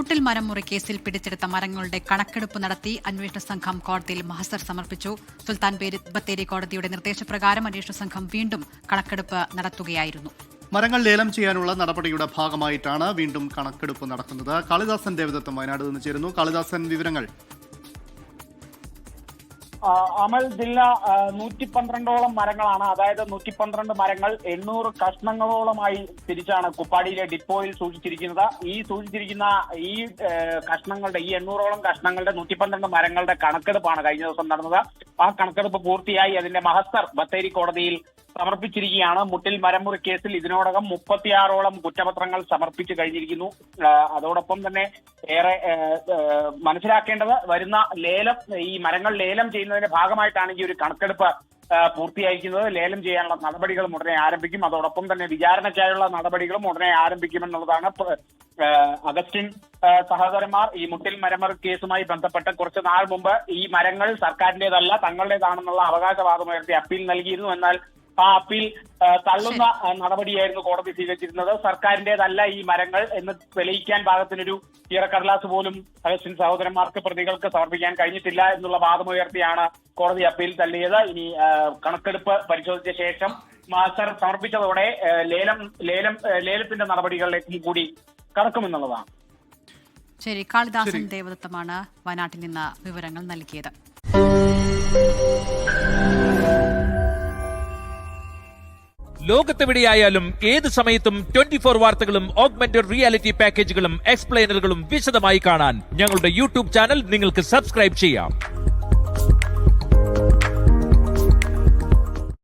മുട്ടിൽ മരം മുറി കേസിൽ പിടിച്ചെടുത്ത മരങ്ങളുടെ കണക്കെടുപ്പ് നടത്തി അന്വേഷണ സംഘം കോടതിയിൽ മഹസർ സമർപ്പിച്ചു. സുൽത്താൻ ബത്തേരി കോടതിയുടെ നിർദ്ദേശപ്രകാരം അന്വേഷണ സംഘം വീണ്ടും കണക്കെടുപ്പ് നടത്തുകയായിരുന്നു. മരങ്ങൾ ലേലം ചെയ്യാനുള്ള നടപടിയുടെ ഭാഗമായിട്ടാണ് വീണ്ടും കണക്കെടുപ്പ് നടക്കുന്നത്. കാളിദാസൻ ദേവദത്തം വയനാട് നിന്ന് ചേരുന്നു. കാളിദാസൻ, വിവരങ്ങൾ. അമൽ, ജില്ല 112ഓളം മരങ്ങളാണ്, അതായത് 112 മരങ്ങൾ 800 കഷ്ണങ്ങളോളമായി തിരിച്ചാണ് കുപ്പാടിയിലെ ഡിപ്പോയിൽ സൂക്ഷിച്ചിരിക്കുന്നത്. സൂക്ഷിച്ചിരിക്കുന്ന ഈ കഷ്ണങ്ങളുടെ, ഈ 800ഓളം കഷ്ണങ്ങളുടെ 112 മരങ്ങളുടെ കണക്കെടുപ്പാണ് കഴിഞ്ഞ ദിവസം നടന്നത്. ആ കണക്കെടുപ്പ് പൂർത്തിയായി അതിന്റെ മഹസർ ബത്തേരി കോടതിയിൽ സമർപ്പിച്ചിരിക്കുകയാണ്. മുട്ടിൽ മരമുറി കേസിൽ ഇതിനോടകം 36ഓളം കുറ്റപത്രങ്ങൾ സമർപ്പിച്ചു കഴിഞ്ഞിരിക്കുന്നു. അതോടൊപ്പം തന്നെ ഏറെ മനസ്സിലാക്കേണ്ടത്, വരുന്ന ലേലം, ഈ മരങ്ങൾ ലേലം ചെയ്യുന്നതിന്റെ ഭാഗമായിട്ടാണ് ഈ ഒരു കണക്കെടുപ്പ് പൂർത്തിയായിരിക്കുന്നത്. ലേലം ചെയ്യാനുള്ള നടപടികളും ഉടനെ ആരംഭിക്കും. അതോടൊപ്പം തന്നെ വിചാരണയ്ക്കായുള്ള നടപടികളും ഉടനെ ആരംഭിക്കുമെന്നുള്ളതാണ്. അഗസ്റ്റിൻ സഹോദരന്മാർ ഈ മുട്ടിൽ മരമുറി കേസുമായി ബന്ധപ്പെട്ട് കുറച്ച് നാൾ മുമ്പ് ഈ മരങ്ങൾ സർക്കാരിന്റേതല്ല, തങ്ങളുടേതാണെന്നുള്ള അവകാശവാദമുയർത്തി അപ്പീൽ നൽകിയിരുന്നു. എന്നാൽ ആ അപ്പീൽ തള്ളുന്ന നടപടിയായിരുന്നു കോടതി സ്വീകരിച്ചിരുന്നത്. സർക്കാരിന്റേതല്ല ഈ മരങ്ങൾ എന്ന് തെളിയിക്കാൻ പാകത്തിനൊരു കീറക്കടലാസ് പോലും അഗസ്റ്റിൻ സഹോദരന്മാർക്ക്, പ്രതികൾക്ക് സമർപ്പിക്കാൻ കഴിഞ്ഞിട്ടില്ല എന്നുള്ള വാദമുയർത്തിയാണ് കോടതി അപ്പീൽ തള്ളിയത്. ഇനി കണക്കെടുപ്പ് പരിശോധിച്ച ശേഷം മഹസർ സമർപ്പിച്ചതോടെ ലേലത്തിന്റെ നടപടികളിലേക്ക് കൂടി കടക്കുമെന്നുള്ളതാണ്. ശരി, കാളിദാസൻ ദേവദത്തമാണ് വയനാട്ടിൽ നിന്ന് വിവരങ്ങൾ നൽകിയത്. ലോകത്തെവിടെയായാലും ഏത് സമയത്തും 24 വാർത്തകളും ഓഗ്മെന്റഡ് റിയാലിറ്റി പാക്കേജുകളും എക്സ്പ്ലെയിനറുകളും വിശദമായി കാണാൻ ഞങ്ങളുടെ യൂട്യൂബ് ചാനൽ നിങ്ങൾക്ക് സബ്സ്ക്രൈബ് ചെയ്യാം.